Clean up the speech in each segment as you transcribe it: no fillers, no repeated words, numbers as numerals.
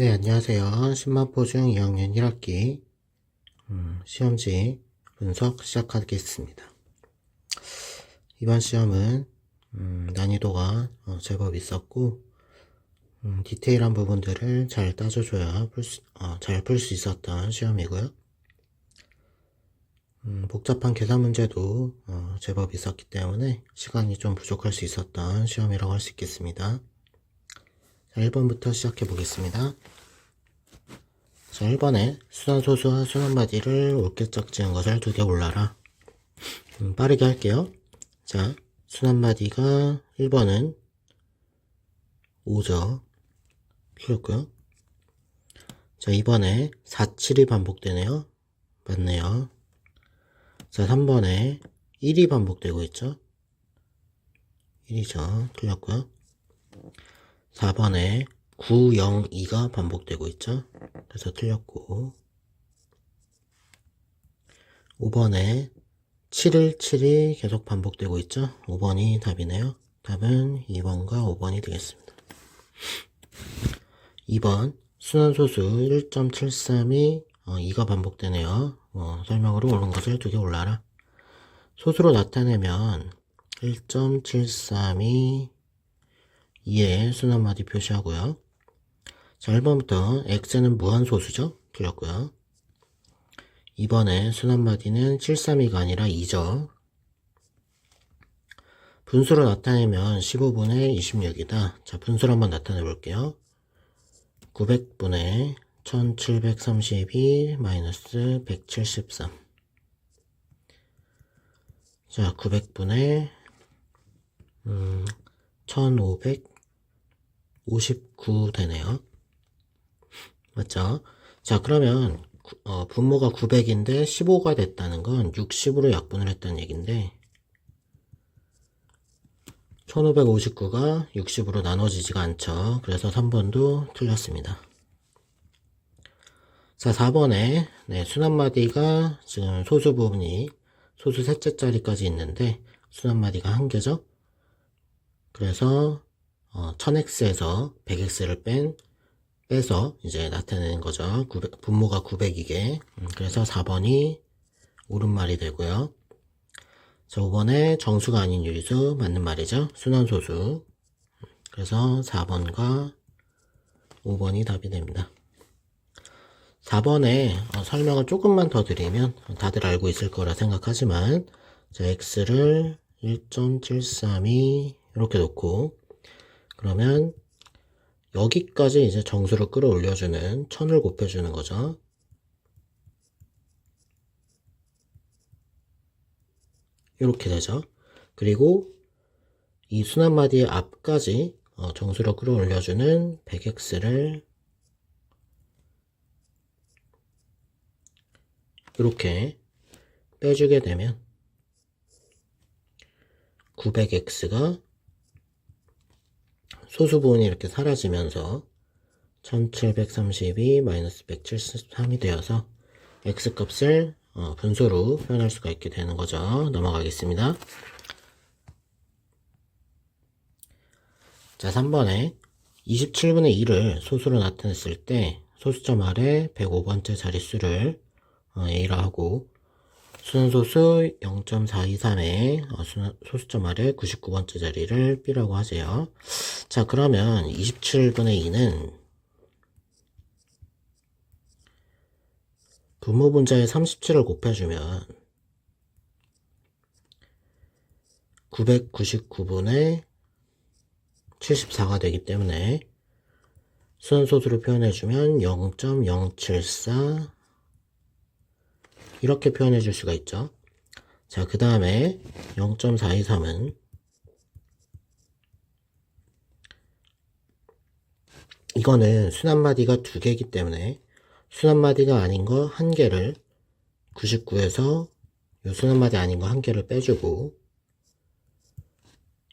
네, 안녕하세요. 신마포중 2학년 1학기 시험지 분석 시작하겠습니다. 이번 시험은 난이도가 제법 있었고 디테일한 부분들을 잘 따져줘야 잘 풀 수 있었던 시험이고요. 복잡한 계산 문제도 제법 있었기 때문에 시간이 좀 부족할 수 있었던 시험이라고 할 수 있겠습니다. 자, 1번부터 시작해 보겠습니다. 자, 1번에 순환소수와 순환마디를 옳게짝 지은 것을 두 개 골라라. 빠르게 할게요. 자, 순환마디가 1번은 5죠. 틀렸고요. 자, 2번에 4, 7이 반복되네요. 맞네요. 자, 3번에 1이 반복되고 있죠. 1이죠. 틀렸고요. 4번에 9, 0, 2가 반복되고 있죠. 그래서 틀렸고 5번에 7일 7이 계속 반복되고 있죠. 5번이 답이네요. 답은 2번과 5번이 되겠습니다. 2번 순환소수 1.73이 2가 반복되네요. 설명으로 옳은 것을 두 개 골라라. 소수로 나타내면 1.73이 2의 순환마디 표시하고요. 자, 1번부터 x는 무한소수죠. 틀렸고요. 2번에 순환마디는 732가 아니라 2죠. 분수로 나타내면 15분의 26이다. 자, 분수로 한번 나타내 볼게요. 900분의 1732 마이너스 173. 자, 900분의 1559 되네요. 맞죠? 자, 그러면 분모가 900인데 15가 됐다는 건 60으로 약분을 했다는 얘기인데 1559가 60으로 나눠지지가 않죠. 그래서 3번도 틀렸습니다. 자, 4번에 순환마디가 지금 소수 부분이 소수 셋째 자리까지 있는데 순환마디가 한 개죠. 그래서 1000x에서 100x를 빼서 이제 나타내는 거죠. 분모가 900이게. 그래서 4번이 옳은 말이 되고요. 자, 5번에 정수가 아닌 유리수 맞는 말이죠. 순환소수. 그래서 4번과 5번이 답이 됩니다. 4번에 설명을 조금만 더 드리면 다들 알고 있을 거라 생각하지만 자, x를 1.732 이렇게 놓고 그러면 여기까지 이제 정수를 끌어올려주는 1000을 곱해주는 거죠. 이렇게 되죠. 그리고 이 순환마디의 앞까지 정수를 끌어올려주는 100x를 이렇게 빼주게 되면 900x가 소수 부분이 이렇게 사라지면서 1732 마이너스 173이 되어서 x값을 분수로 표현할 수가 있게 되는 거죠. 넘어가겠습니다. 자, 3번에 27분의 2를 소수로 나타냈을 때 소수점 아래 105번째 자릿수를 a라 하고 순환소수 0.423에 소수점 아래 99번째 자리를 b라고 하세요. 자, 그러면 27분의 2는 분모 분자에 37을 곱해주면 999분의 74가 되기 때문에 순환소수로 표현해주면 0.074 이렇게 표현해 줄 수가 있죠. 자, 그 다음에 0.423은 이거는 순환마디가 두 개이기 때문에 순환마디가 아닌 거 한 개를 99에서 이 순환마디 아닌 거 한 개를 빼주고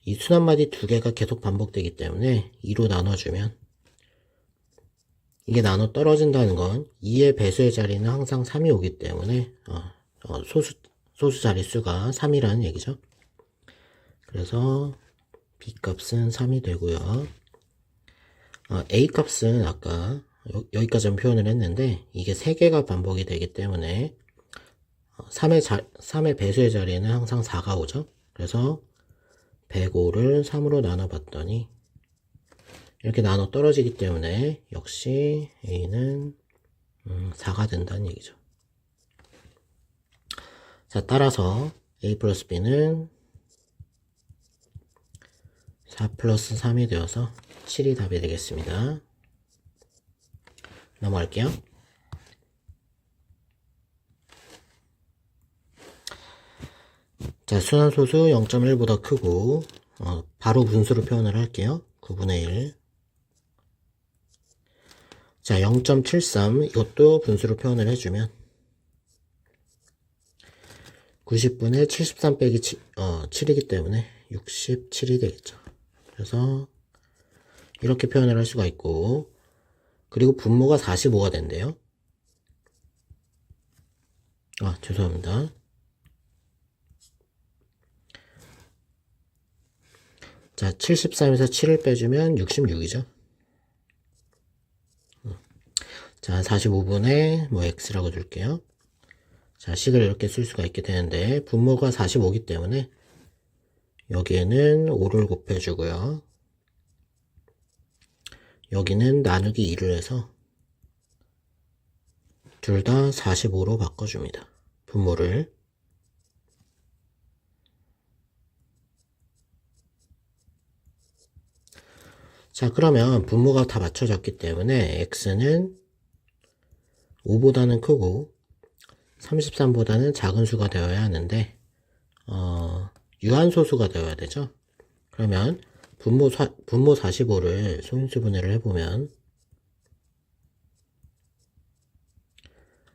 이 순환마디 두 개가 계속 반복되기 때문에 2로 나눠주면 이게 나눠 떨어진다는 건 2의 배수의 자리는 항상 3이 오기 때문에 소수 자릿수가 3이라는 얘기죠. 그래서 b 값은 3이 되고요. a 값은 아까 여기까지는 표현을 했는데 이게 3개가 반복이 되기 때문에 3의 배수의 자리에는 항상 4가 오죠. 그래서 105를 3으로 나눠봤더니 이렇게 나눠 떨어지기 때문에 역시 A는 4가 된다는 얘기죠. 자, 따라서 A 플러스 B는 4 플러스 3이 되어서 7이 답이 되겠습니다. 넘어갈게요. 자, 순환소수 0.1보다 크고 바로 분수로 표현을 할게요. 9분의 1. 자, 0.73 이것도 분수로 표현을 해주면 90분의 73 빼기 7이기 때문에 67이 되겠죠. 그래서 이렇게 표현을 할 수가 있고, 그리고 분모가 45가 된대요. 죄송합니다. 자, 73에서 7을 빼주면 66이죠. 자, 45분의 x라고 줄게요. 자, 식을 이렇게 쓸 수가 있게 되는데 분모가 45이기 때문에 여기에는 5를 곱해주고요. 여기는 나누기 2를 해서 둘 다 45로 바꿔줍니다. 분모를. 자, 그러면 분모가 다 맞춰졌기 때문에 x는 5보다는 크고 33보다는 작은 수가 되어야 하는데 유한소수가 되어야 되죠. 그러면 분모 45를 소인수분해를 해보면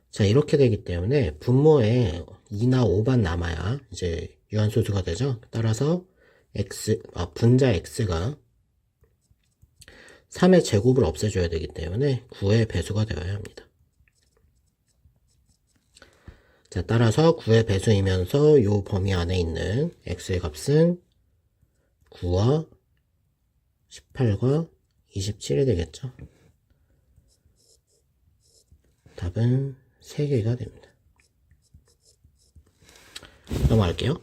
자, 이렇게 되기 때문에 분모에 2나 5만 남아야 이제 유한소수가 되죠. 따라서 분자 x가 3의 제곱을 없애줘야 되기 때문에 9의 배수가 되어야 합니다. 자, 따라서 9의 배수이면서 이 범위 안에 있는 x의 값은 9와 18과 27이 되겠죠. 답은 3개가 됩니다. 넘어갈게요.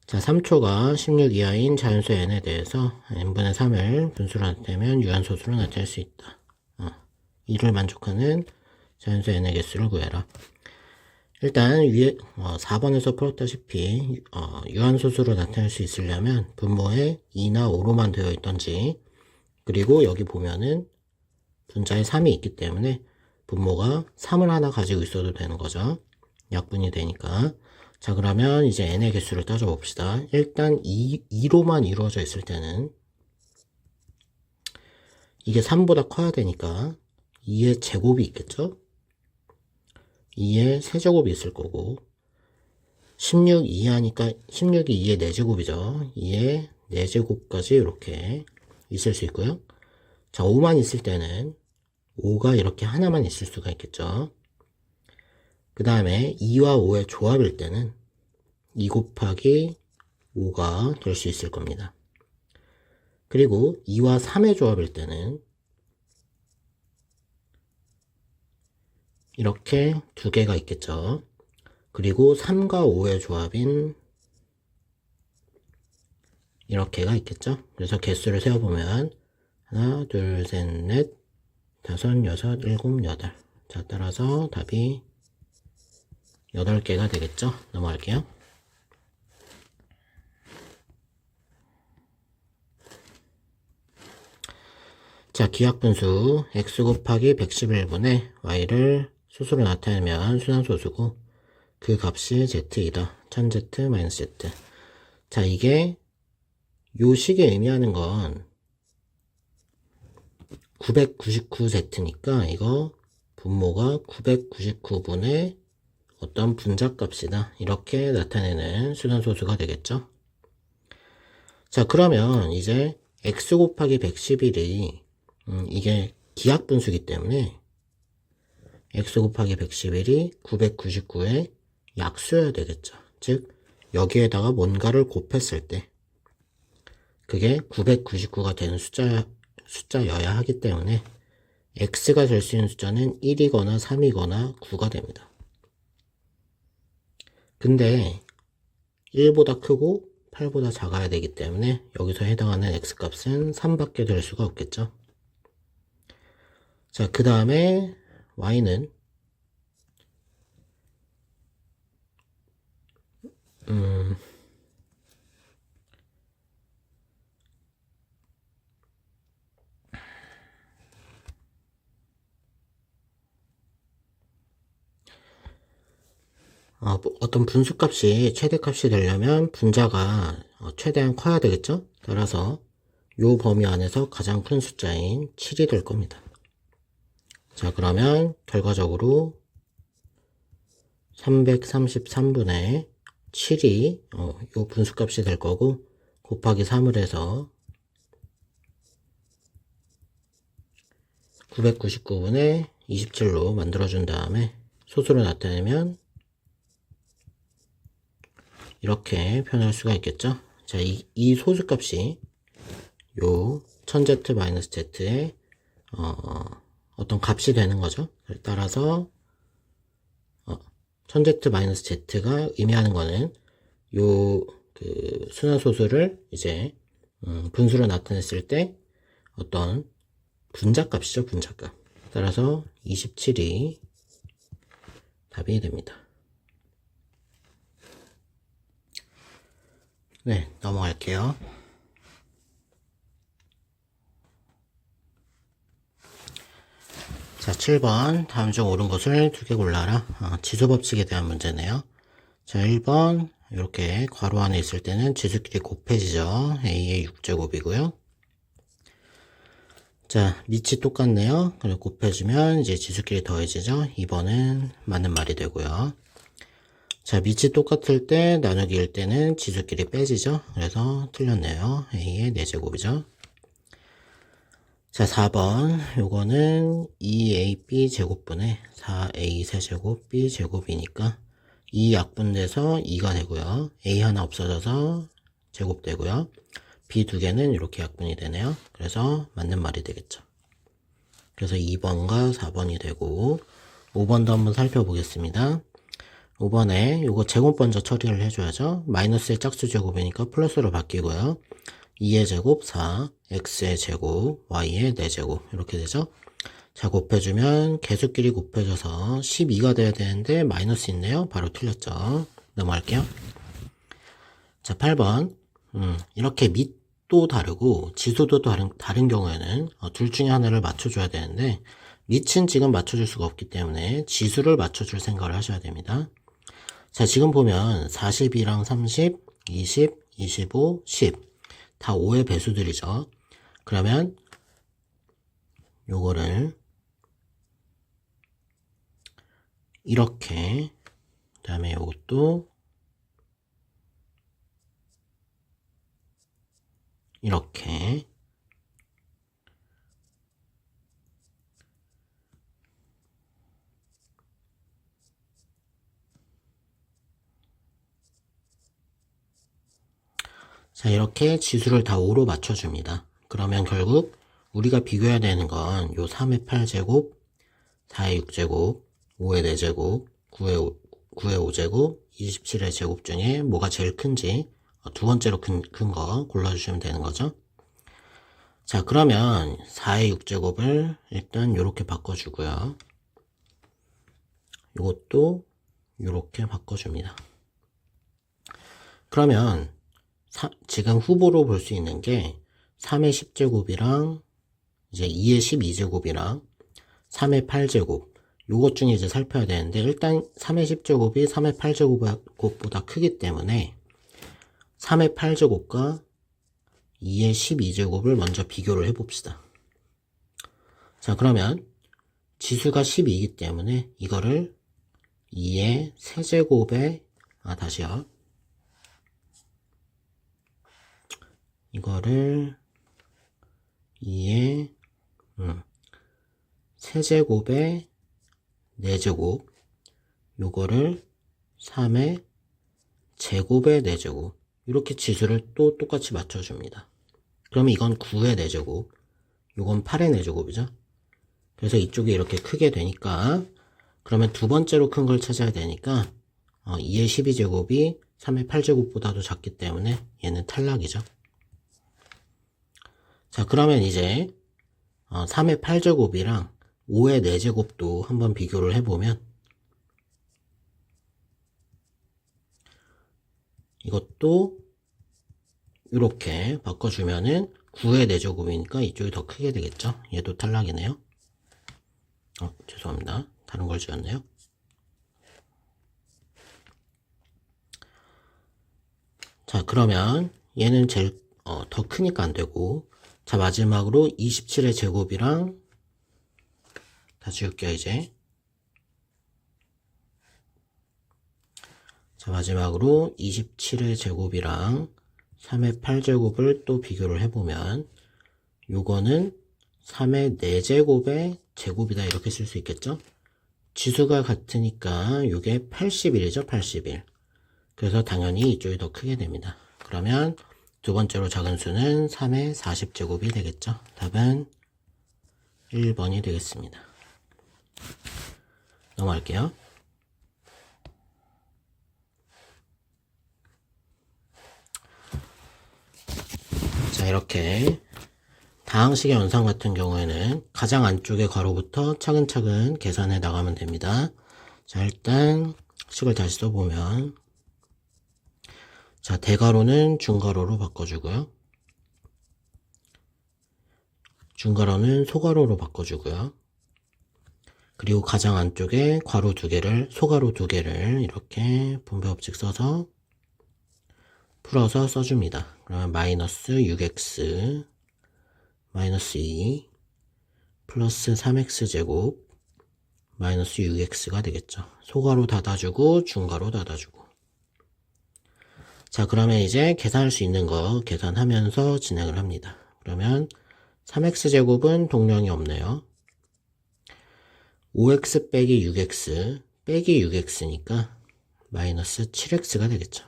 자, 3초가 16 이하인 자연수 n에 대해서 n분의 3을 분수로 나타내면 유한소수로 나타낼 수 있다. 이를 만족하는 자연수 n의 개수를 구해라. 일단 위에 4번에서 풀었다시피 유한소수로 나타낼 수 있으려면 분모에 2나 5로만 되어 있던지, 그리고 여기 보면은 분자에 3이 있기 때문에 분모가 3을 하나 가지고 있어도 되는 거죠. 약분이 되니까. 자, 그러면 이제 n의 개수를 따져봅시다. 일단 2로만 이루어져 있을 때는 이게 3보다 커야 되니까 2의 제곱이 있겠죠? 2의 세제곱이 있을 거고, 16 이하니까 16이 2의 4제곱이죠. 2의 4제곱까지 이렇게 있을 수 있고요. 자, 5만 있을 때는 5가 이렇게 하나만 있을 수가 있겠죠. 그 다음에 2와 5의 조합일 때는 2 곱하기 5가 될 수 있을 겁니다. 그리고 2와 3의 조합일 때는 이렇게 2개가 있겠죠. 그리고 3과 5의 조합인 이렇게가 있겠죠. 그래서 개수를 세어보면 하나, 둘, 셋, 넷, 다섯, 여섯, 일곱, 여덟. 자, 따라서 답이 8개가 되겠죠. 넘어갈게요. 자, 기하분수 x 곱하기 111분의 y를 소수로 나타내면 순환소수고 그 값이 z이다. 1000z z. 자, 이게 요 식의 의미하는 건 999z니까 이거 분모가 999분의 어떤 분자값이다. 이렇게 나타내는 순환소수가 되겠죠. 자, 그러면 이제 x 곱하기 111이 이게 기하분수이기 때문에 x 곱하기 111이 999의 약수여야 되겠죠. 즉 여기에다가 뭔가를 곱했을 때 그게 999가 되는 숫자여야 하기 때문에 x가 될 수 있는 숫자는 1이거나 3이거나 9가 됩니다. 근데 1보다 크고 8보다 작아야 되기 때문에 여기서 해당하는 x값은 3밖에 될 수가 없겠죠. 자, 그 다음에 y는 어떤 분수값이 최대값이 되려면 분자가 최대한 커야 되겠죠? 따라서 요 범위 안에서 가장 큰 숫자인 7이 될 겁니다. 자, 그러면 결과적으로 333분의 7이 요 분수값이 될 거고 곱하기 3을 해서 999분의 27로 만들어준 다음에 소수로 나타내면 이렇게 표현할 수가 있겠죠. 자, 이 소수값이 요 1000z-z의 어떤 값이 되는 거죠. 따라서 1000z-z가 의미하는 거는 요 그 순환소수를 이제 분수로 나타냈을 때 어떤 분자값이죠. 분자값. 따라서 27이 답이 됩니다. 네, 넘어갈게요. 자, 7번 다음 중 옳은 것을 2개 골라라. 지수법칙에 대한 문제네요. 자, 1번 이렇게 괄호 안에 있을 때는 지수끼리 곱해지죠. a의 6제곱이고요. 자, 밑이 똑같네요. 그리고 곱해주면 이제 지수끼리 더해지죠. 2번은 맞는 말이 되고요. 자, 밑이 똑같을 때 나누기일 때는 지수끼리 빼지죠. 그래서 틀렸네요. a의 4제곱이죠. 자, 4번 요거는 2ab 제곱분의 4a 세제곱 b 제곱이니까 2 약분돼서 2가 되고요. a 하나 없어져서 제곱되고요. b 두 개는 이렇게 약분이 되네요. 그래서 맞는 말이 되겠죠. 그래서 2번과 4번이 되고 5번도 한번 살펴보겠습니다. 5번에 요거 제곱 먼저 처리를 해줘야죠. 마이너스의 짝수 제곱이니까 플러스로 바뀌고요. 2의 제곱 4, x의 제곱, y의 4제곱 이렇게 되죠. 자, 곱해주면 개수끼리 곱해져서 12가 돼야 되는데 마이너스 있네요. 바로 틀렸죠. 넘어갈게요. 자, 8번 이렇게 밑도 다르고 지수도 다른 경우에는 둘 중에 하나를 맞춰줘야 되는데 밑은 지금 맞춰줄 수가 없기 때문에 지수를 맞춰줄 생각을 하셔야 됩니다. 자, 지금 보면 42랑 30, 20, 25, 10 다 5의 배수들이죠. 그러면 요거를 이렇게 그 다음에 요것도 이렇게 자, 이렇게 지수를 다 5로 맞춰줍니다. 그러면 결국 우리가 비교해야 되는 건 요 3의 8제곱, 4의 6제곱, 5의 4제곱, 9의 5제곱, 27의 제곱 중에 뭐가 제일 큰지 두 번째로 큰 거 골라주시면 되는 거죠. 자, 그러면 4의 6제곱을 일단 이렇게 바꿔주고요. 이것도 이렇게 바꿔줍니다. 그러면 지금 후보로 볼 수 있는 게 3의 10제곱이랑 이제 2의 12제곱이랑 3의 8제곱 요것 중에 이제 살펴야 되는데 일단 3의 10제곱이 3의 8제곱보다 크기 때문에 3의 8제곱과 2의 12제곱을 먼저 비교를 해봅시다. 자, 그러면 지수가 12이기 때문에 이거를 2의 세제곱에 다시요. 이거를 2의 세제곱에 4제곱 요거를 3의 제곱에 4제곱 이렇게 지수를 또 똑같이 맞춰줍니다. 그러면 이건 9의 4제곱 요건 8의 4제곱이죠. 그래서 이쪽이 이렇게 크게 되니까, 그러면 두 번째로 큰 걸 찾아야 되니까 2의 12제곱이 3의 8제곱보다도 작기 때문에 얘는 탈락이죠. 자, 그러면 이제 3의 8제곱이랑 5의 4제곱도 한번 비교를 해보면 이것도 이렇게 바꿔주면은 9의 4제곱이니까 이쪽이 더 크게 되겠죠. 얘도 탈락이네요. 죄송합니다. 다른 걸 지었네요. 자, 그러면 얘는 제일 더 크니까 안 되고, 자, 마지막으로 27의 제곱이랑 다 지울게요, 이제. 자, 마지막으로 27의 제곱이랑 3의 8제곱을 또 비교를 해보면 요거는 3의 4제곱의 제곱이다 이렇게 쓸 수 있겠죠? 지수가 같으니까 요게 81이죠, 81. 그래서 당연히 이쪽이 더 크게 됩니다. 그러면 두 번째로 작은 수는 3의 40제곱이 되겠죠. 답은 1번이 되겠습니다. 넘어갈게요. 자, 이렇게 다항식의 연산 같은 경우에는 가장 안쪽의 괄호부터 차근차근 계산해 나가면 됩니다. 자, 일단 식을 다시 써보면, 자, 대괄호는 중괄호로 바꿔주고요. 중괄호는 소괄호로 바꿔주고요. 그리고 가장 안쪽에 괄호 2개를, 소괄호 2개를 이렇게 분배법칙 써서 풀어서 써줍니다. 그러면 마이너스 6x 마이너스 2 플러스 3x제곱 마이너스 6x가 되겠죠. 소괄호 닫아주고 중괄호 닫아주고. 자, 그러면 이제 계산할 수 있는 거 계산하면서 진행을 합니다. 그러면 3x제곱은 동량이 없네요. 5x 빼기 6x 빼기 6x니까 마이너스 7x가 되겠죠.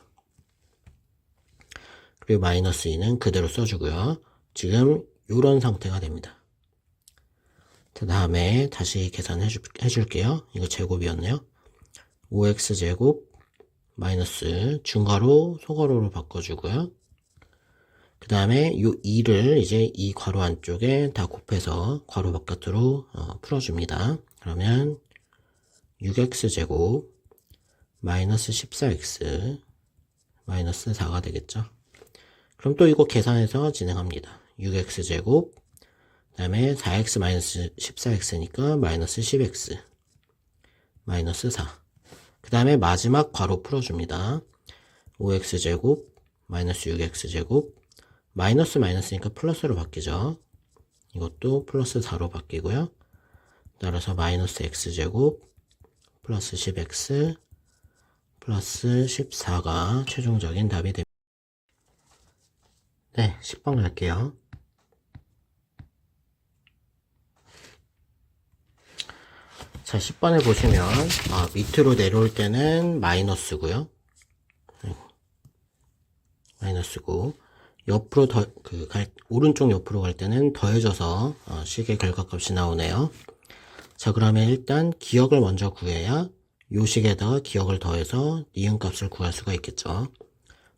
그리고 마이너스 2는 그대로 써주고요. 지금 이런 상태가 됩니다. 그 다음에 다시 계산해 줄게요. 이거 제곱이었네요. 5x제곱 마이너스 중괄호 소괄호로 바꿔주고요. 그 다음에 요 2를 이제 이 괄호 안쪽에 다 곱해서 괄호 바깥으로 풀어줍니다. 그러면 6x제곱 마이너스 14x 마이너스 4가 되겠죠. 그럼 또 이거 계산해서 진행합니다. 6x제곱 그 다음에 4x 마이너스 14x니까 마이너스 10x 마이너스 4. 그 다음에 마지막 괄호 풀어줍니다. 5x제곱 마이너스 6x제곱 마이너스 마이너스니까 플러스로 바뀌죠. 이것도 플러스 4로 바뀌고요. 따라서 마이너스 x제곱 플러스 10x 플러스 14가 최종적인 답이 됩니다. 네, 10번 갈게요. 자, 10번에 보시면 밑으로 내려올 때는 마이너스고요. 마이너스고 옆으로 오른쪽 옆으로 갈 때는 더해져서 식의 결과값이 나오네요. 자, 그러면 일단 기억을 먼저 구해야 요 식에다가 기억을 더해서 니은값을 구할 수가 있겠죠.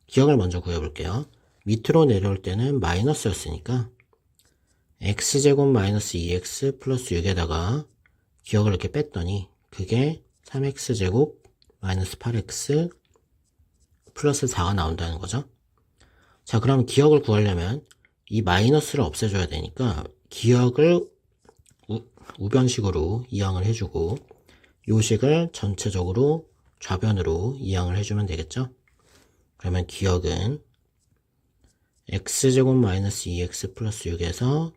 기억을 먼저 구해볼게요. 밑으로 내려올 때는 마이너스였으니까 x제곱 마이너스 2x 플러스 6에다가 기억을 이렇게 뺐더니 그게 3x제곱 마이너스 8x 플러스 4가 나온다는 거죠. 자, 그럼 기억을 구하려면 이 마이너스를 없애줘야 되니까 기억을 우변식으로 이항을 해주고 요식을 전체적으로 좌변으로 이항을 해주면 되겠죠. 그러면 기억은 x제곱 마이너스 2x 플러스 6에서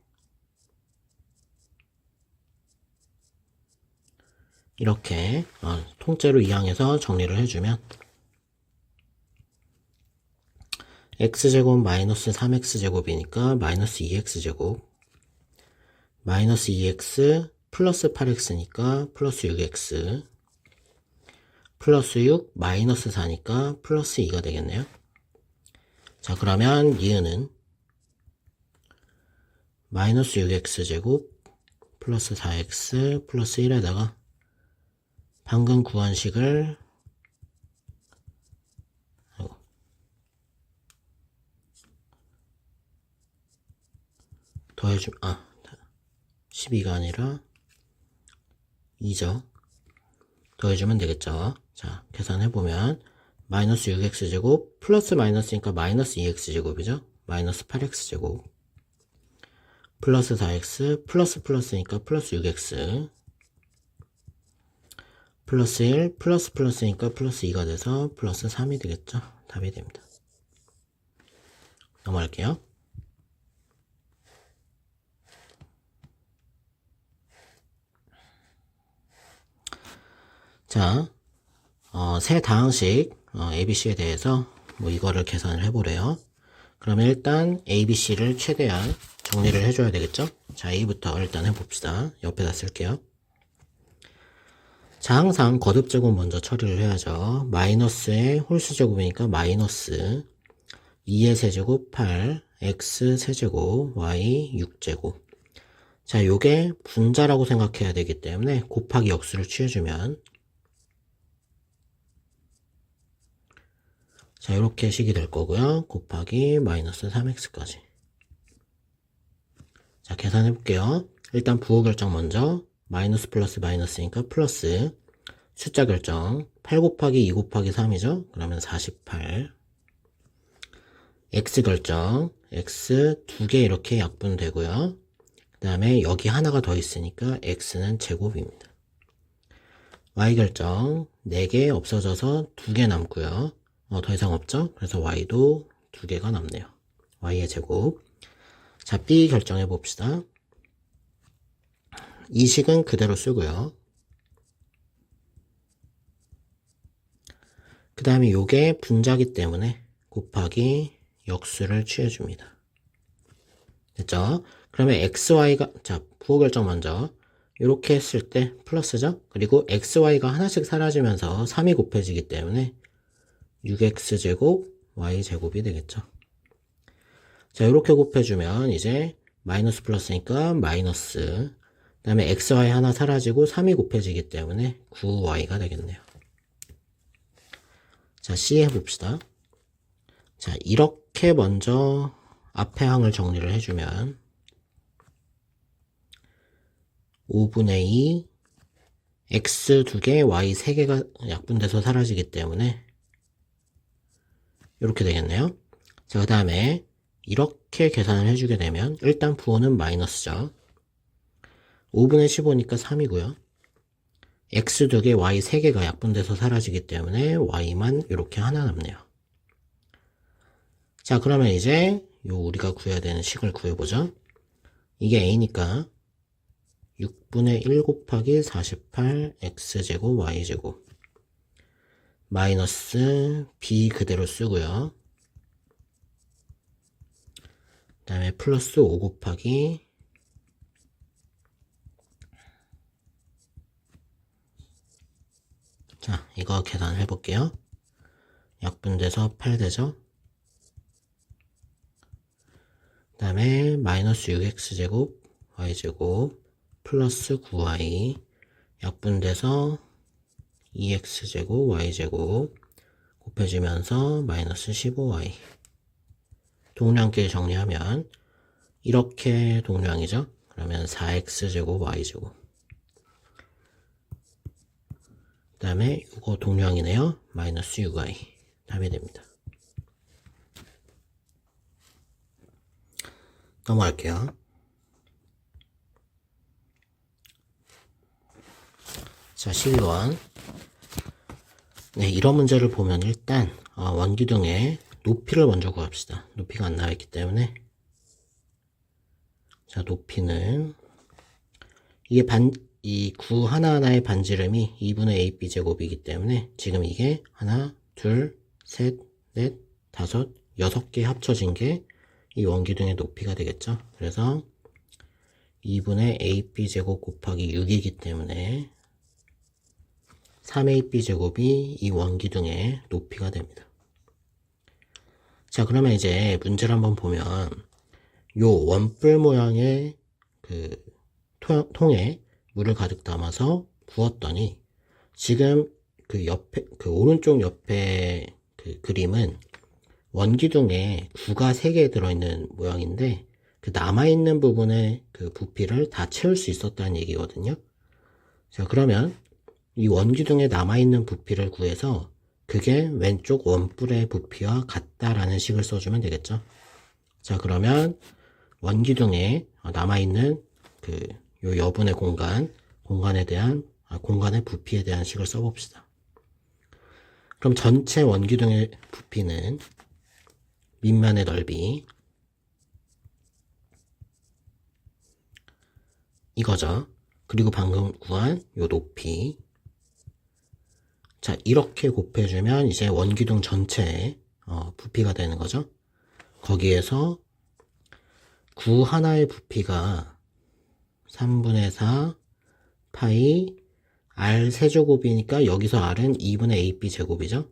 이렇게 통째로 이항해서 정리를 해주면 x제곱 마이너스 3x제곱이니까 마이너스 2x제곱 마이너스 2x 플러스 8x니까 플러스 6x 플러스 6 마이너스 4니까 플러스 2가 되겠네요. 자, 그러면 니은은 마이너스 6x제곱 플러스 4x 플러스 1에다가 방금 구한 식을 더해주면 12가 아니라 2죠. 더해주면 되겠죠. 자, 계산해보면 마이너스 6x제곱 플러스 마이너스니까 마이너스 2x제곱이죠. 마이너스 8x제곱 플러스 4x 플러스 플러스니까 플러스 6x 플러스 1 플러스 플러스니까 플러스 2가 돼서 플러스 3이 되겠죠. 답이 됩니다. 넘어갈게요. 자, 세 다항식 ABC에 대해서 이거를 계산을 해보래요. 그러면 일단 ABC를 최대한 정리를 해줘야 되겠죠? 자, A부터 일단 해봅시다. 옆에다 쓸게요. 자, 항상 거듭제곱 먼저 처리를 해야죠. 마이너스의 홀수제곱이니까 마이너스 2의 세제곱 8, x 세제곱, y 6제곱. 자, 요게 분자라고 생각해야 되기 때문에 곱하기 역수를 취해주면 자, 이렇게 식이 될 거고요. 곱하기 마이너스 3x까지. 자, 계산해 볼게요. 일단 부호 결정 먼저. 마이너스 플러스 마이너스니까 플러스. 숫자 결정. 8 곱하기 2 곱하기 3이죠. 그러면 48. x 결정. x 2개 이렇게 약분되고요. 그 다음에 여기 하나가 더 있으니까 x는 제곱입니다. y 결정. 4개 없어져서 2개 남고요. 더 이상 없죠? 그래서 y도 2개가 남네요. y의 제곱. 자, b 결정해 봅시다. 이 식은 그대로 쓰고요. 그 다음에 요게 분자기 때문에 곱하기 역수를 취해줍니다. 됐죠? 그러면 xy가, 자, 부호 결정 먼저. 이렇게 했을 때 플러스죠? 그리고 xy가 하나씩 사라지면서 3이 곱해지기 때문에 6x제곱 y제곱이 되겠죠. 자, 이렇게 곱해주면 이제 마이너스 플러스니까 마이너스, 그 다음에 xy 하나 사라지고 3이 곱해지기 때문에 9y가 되겠네요. 자, C 해봅시다. 자, 이렇게 먼저 앞에 항을 정리를 해주면 5분의 2 x 2개 y 3개가 약분돼서 사라지기 때문에 이렇게 되겠네요. 자, 그 다음에 이렇게 계산을 해주게 되면 일단 부호는 마이너스죠. 5분의 15니까 3이고요. x 2개, y 3개가 약분돼서 사라지기 때문에 y만 이렇게 하나 남네요. 자, 그러면 이제 우리가 구해야 되는 식을 구해보죠. 이게 a니까 6분의 1 곱하기 48 x제곱 y제곱 마이너스 b 그대로 쓰고요. 그 다음에 플러스 5 곱하기 자, 이거 계산해 볼게요. 약분돼서 8 되죠? 그 다음에 마이너스 6x제곱 y제곱 플러스 9y 약분돼서 2x제곱 y제곱 곱해지면서 마이너스 15y 동량끼리 정리하면 이렇게 동량이죠. 그러면 4x제곱 y제곱 그 다음에 이거 동량이네요. 마이너스 6y 답이 됩니다. 넘어갈게요. 자, 12번. 네, 이런 문제를 보면 일단 원기둥의 높이를 먼저 구합시다. 높이가 안 나와있기 때문에 자, 높이는 이게 이 구 하나하나의 반지름이 2분의 ab 제곱이기 때문에 지금 이게 하나, 둘, 셋, 넷, 다섯, 6개 합쳐진 게 이 원기둥의 높이가 되겠죠. 그래서 2분의 ab 제곱 곱하기 6이기 때문에 3ab 제곱이 이 원기둥의 높이가 됩니다. 자, 그러면 이제 문제를 한번 보면 요 원뿔 모양의 그 통에 물을 가득 담아서 부었더니 지금 그 옆에, 그 오른쪽 옆에 그 그림은 원기둥에 구가 3개 들어있는 모양인데 그 남아있는 부분에 그 부피를 다 채울 수 있었다는 얘기거든요. 자, 그러면 이 원기둥에 남아있는 부피를 구해서 그게 왼쪽 원뿔의 부피와 같다라는 식을 써주면 되겠죠. 자, 그러면 원기둥에 남아있는 요 여분의 공간에 대한, 공간의 부피에 대한 식을 써봅시다. 그럼 전체 원기둥의 부피는 밑면의 넓이, 이거죠. 그리고 방금 구한 요 높이. 자, 이렇게 곱해주면 이제 원기둥 전체의 부피가 되는 거죠. 거기에서 구 하나의 부피가 3분의 4 파이 r 세제곱이니까 여기서 r은 2분의 ab 제곱이죠.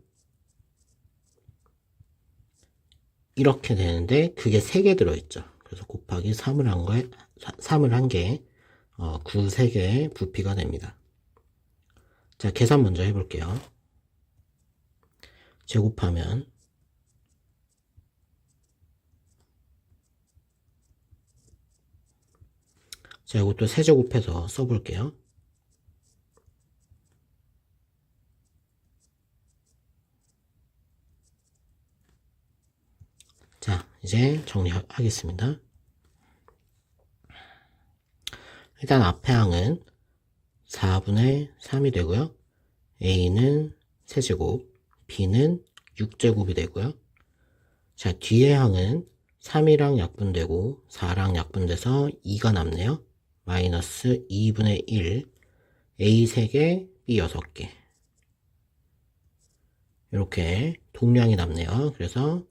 이렇게 되는데 그게 3개 들어있죠. 그래서 곱하기 3을 한 개, 9 3개의 부피가 됩니다. 자, 계산 먼저 해볼게요. 제곱하면 자, 이것도 세제곱해서 써볼게요. 자, 이제 정리하겠습니다. 일단 앞에 항은 4분의 3이 되고요. A는 세제곱, B는 6제곱이 되고요. 자, 뒤에 항은 3이랑 약분되고 4랑 약분돼서 2가 남네요. 마이너스 2분의 1, A 3개, B 6개. 이렇게 동량이 남네요. 그래서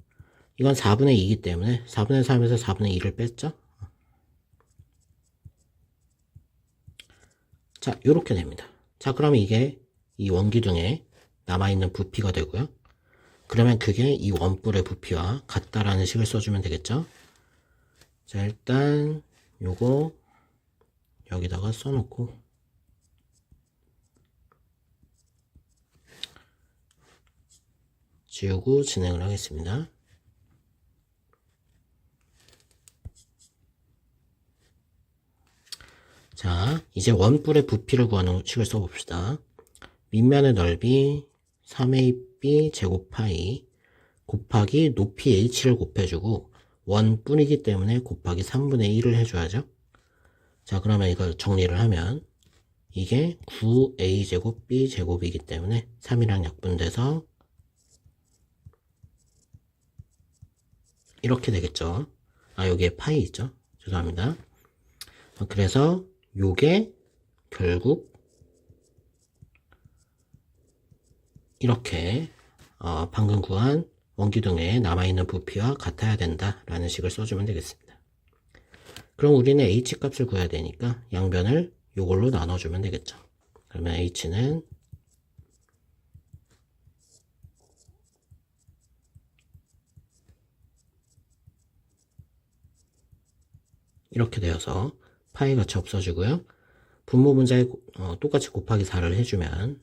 이건 4분의 2이기 때문에 4분의 3에서 4분의 2를 뺐죠. 자, 이렇게 됩니다. 자, 그러면 이게 이 원기둥에 남아있는 부피가 되고요. 그러면 그게 이 원뿔의 부피와 같다라는 식을 써주면 되겠죠. 자, 일단 요거 여기다가 써놓고 지우고 진행을 하겠습니다. 자, 이제 원뿔의 부피를 구하는 식을 써봅시다. 밑면의 넓이 3ab 제곱 파이 곱하기 높이 h를 곱해주고 원뿔이기 때문에 곱하기 3분의 1을 해줘야죠. 자, 그러면 이걸 정리를 하면 이게 9a 제곱 b 제곱이기 때문에 3이랑 약분돼서 이렇게 되겠죠. 아, 여기에 파이 있죠. 죄송합니다. 그래서 요게 결국 이렇게 방금 구한 원기둥에 남아있는 부피와 같아야 된다라는 식을 써주면 되겠습니다. 그럼 우리는 h 값을 구해야 되니까 양변을 요걸로 나눠주면 되겠죠. 그러면 h는 이렇게 되어서 파이 같이 없어지고요. 분모 분자에 똑같이 곱하기 4를 해주면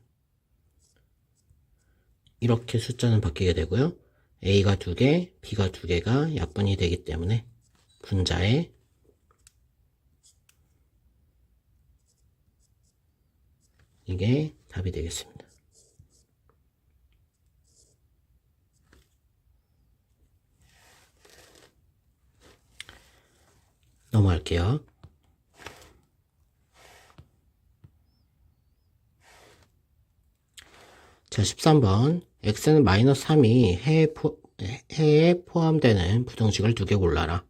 이렇게 숫자는 바뀌게 되고요. A가 2개, B가 2개가 약분이 되기 때문에 분자에 이게 답이 되겠습니다. 넘어갈게요. 자, 13번. x는 마이너스 3이 해에 포함되는 부등식을 2개 골라라.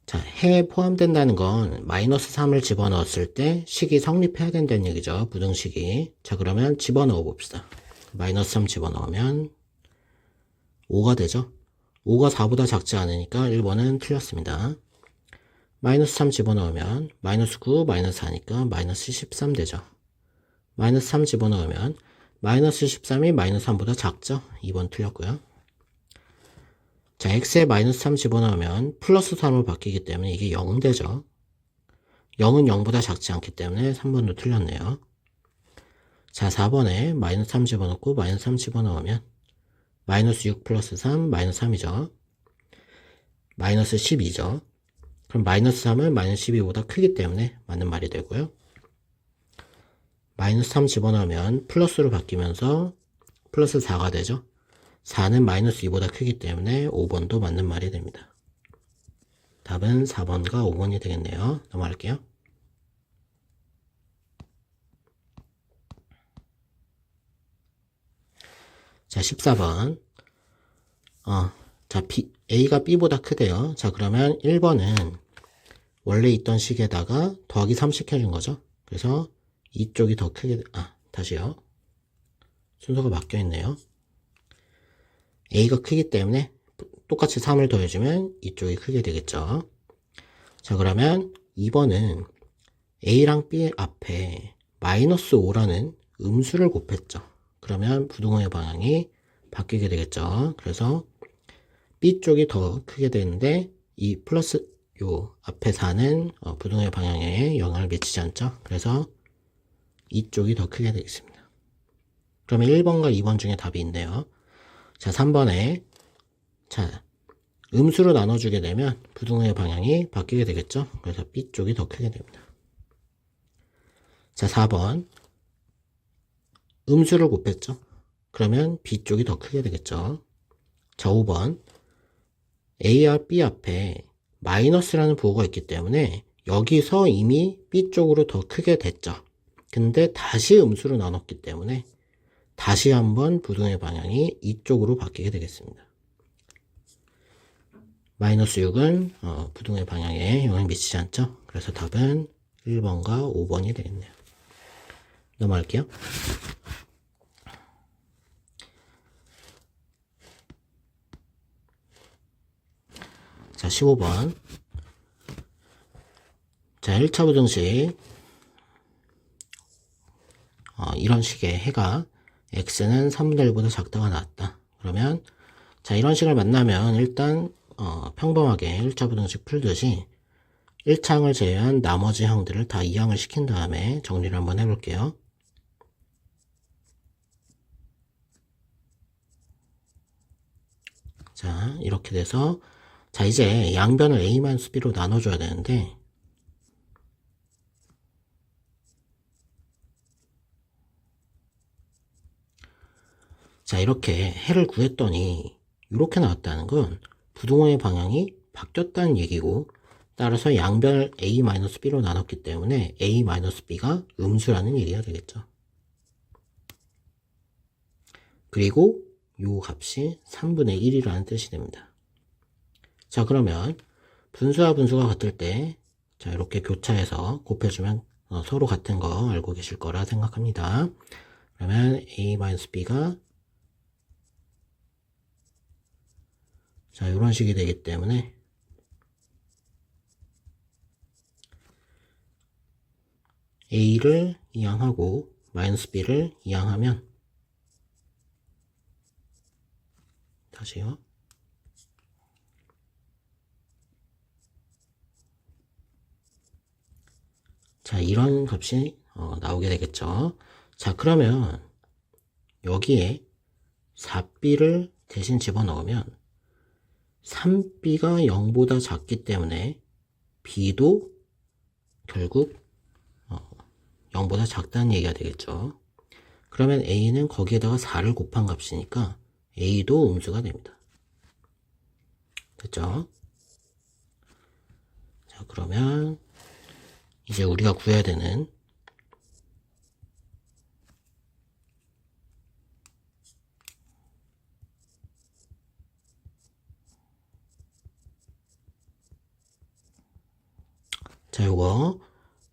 자, 해에 포함된다는 건 마이너스 3을 집어넣었을 때 식이 성립해야 된다는 얘기죠. 부등식이. 자, 그러면 집어넣어 봅시다. 마이너스 3 집어넣으면 5가 되죠. 5가 4보다 작지 않으니까 1번은 틀렸습니다. 마이너스 3 집어넣으면 마이너스 9, 마이너스 4니까 마이너스 13 되죠. 마이너스 3 집어넣으면 마이너스 13이 마이너스 3보다 작죠. 2번 틀렸고요. 자, x에 마이너스 3 집어넣으면 플러스 3으로 바뀌기 때문에 이게 0 되죠. 0은 0보다 작지 않기 때문에 3번도 틀렸네요. 자, 4번에 마이너스 3 집어넣고 마이너스 3 집어넣으면 마이너스 6 플러스 3, 마이너스 3이죠. 마이너스 12죠. 그럼 마이너스 3은 마이너스 12보다 크기 때문에 맞는 말이 되고요. 마이너스 3 집어넣으면 플러스로 바뀌면서 플러스 4가 되죠. 4는 마이너스 2보다 크기 때문에 5번도 맞는 말이 됩니다. 답은 4번과 5번이 되겠네요. 넘어갈게요. 자, 14번. 자, A가 B보다 크대요. 자, 그러면 1번은 원래 있던 식에다가 더하기 30 해준 거죠. 그래서 이쪽이 더 크게, 다시요. 순서가 바뀌어 있네요. A가 크기 때문에 똑같이 3을 더해주면 이쪽이 크게 되겠죠. 자, 그러면 2번은 A랑 B 앞에 마이너스 5라는 음수를 곱했죠. 그러면 부등호의 방향이 바뀌게 되겠죠. 그래서 B 쪽이 더 크게 되는데 이 플러스 요 앞에 4는 부등호의 방향에 영향을 미치지 않죠. 그래서 이쪽이 더 크게 되겠습니다. 그러면 1번과 2번 중에 답이 있네요. 자, 3번에 자, 음수로 나눠주게 되면 부등호의 방향이 바뀌게 되겠죠. 그래서 B 쪽이 더 크게 됩니다. 자, 4번 음수를 곱했죠. 그러면 B 쪽이 더 크게 되겠죠. 자, 5번 A와 B 앞에 마이너스라는 부호가 있기 때문에 여기서 이미 B 쪽으로 더 크게 됐죠. 근데 다시 음수로 나눴기 때문에 다시 한번 부등호의 방향이 이쪽으로 바뀌게 되겠습니다. 마이너스 6은 부등호의 방향에 영향을 미치지 않죠. 그래서 답은 1번과 5번이 되겠네요. 넘어갈게요. 자, 15번. 자, 1차 부등식. 이런 식의 해가 x는 3분의 1보다 작다가 나왔다. 그러면 자, 이런 식을 만나면 일단 평범하게 1차 부등식 풀듯이 1차항을 제외한 나머지 항들을 다 2항을 시킨 다음에 정리를 한번 해볼게요. 자, 이렇게 돼서 자, 이제 양변을 a-b로 나눠줘야 되는데 자, 이렇게 해를 구했더니 이렇게 나왔다는 건 부등호의 방향이 바뀌었다는 얘기고 따라서 양변을 a-b로 나눴기 때문에 a-b가 음수라는 얘기가 되겠죠. 그리고 요 값이 3분의 1이라는 뜻이 됩니다. 자, 그러면 분수와 분수가 같을 때 자, 이렇게 교차해서 곱해주면 서로 같은 거 알고 계실 거라 생각합니다. 그러면 a-b가 자, 이런 식이 되기 때문에 a를 이항하고 마이너스 b를 이항하면 다시요. 자, 이런 값이 나오게 되겠죠. 자, 그러면 여기에 4b를 대신 집어넣으면 3b가 0보다 작기 때문에 b도 결국 0보다 작다는 얘기가 되겠죠. 그러면 a는 거기에다가 4를 곱한 값이니까 a도 음수가 됩니다. 됐죠? 자, 그러면 이제 우리가 구해야 되는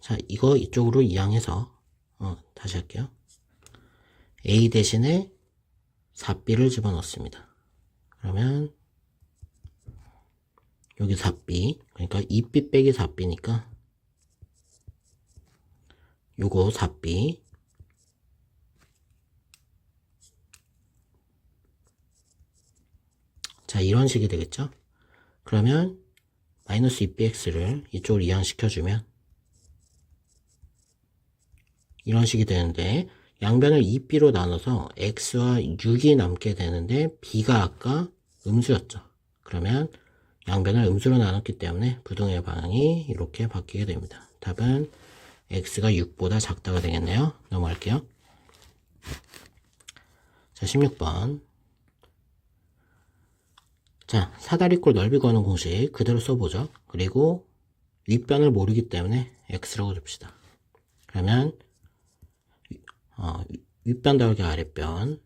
자, 이거 이쪽으로 이항해서 다시 할게요. a 대신에 4b를 집어넣습니다. 그러면 여기 4b, 그러니까 2b 빼기 4b니까 요거 4b 자, 자, 이런 식이 되겠죠? 그러면 마이너스 2bx를 이쪽으로 이항시켜주면 이런 식이 되는데, 양변을 2b로 나눠서 x와 6이 남게 되는데 b가 아까 음수였죠. 그러면 양변을 음수로 나눴기 때문에 부등의 방향이 이렇게 바뀌게 됩니다. 답은 x가 6보다 작다가 되겠네요. 넘어갈게요. 자, 16번. 자, 사다리꼴 넓이 구하는 공식 그대로 써보죠. 그리고 윗변을 모르기 때문에 x라고 줍시다. 그러면 윗변 더하기 아랫변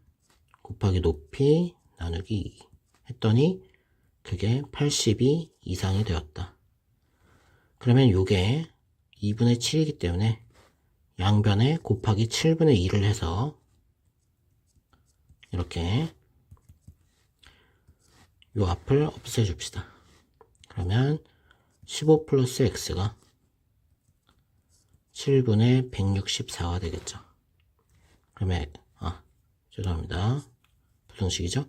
곱하기 높이 나누기 2 했더니 그게 80이 이상이 되었다. 그러면 요게 2분의 7이기 때문에 양변에 곱하기 7분의 2를 해서 이렇게 요 앞을 없애줍시다. 그러면 15 플러스 x가 7분의 164가 되겠죠. 그러면 죄송합니다. 부등식이죠.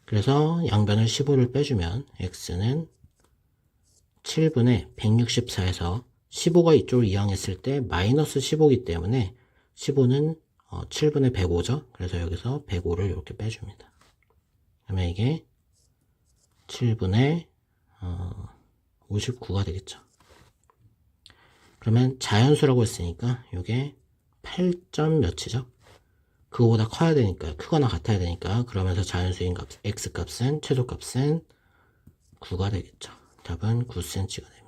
그래서 양변을 15를 빼주면 x는 7분의 164에서 15가 이쪽을 이항했을 때 마이너스 15이기 때문에 15는 7분의 105죠. 그래서 여기서 105를 이렇게 빼줍니다. 그러면 이게 7분의 59가 되겠죠. 그러면 자연수라고 했으니까 이게 8점 몇이죠? 그거보다 커야 되니까, 크거나 같아야 되니까, 그러면서 자연수인 값, x값은, 최소값은 9가 되겠죠. 답은 9cm가 됩니다.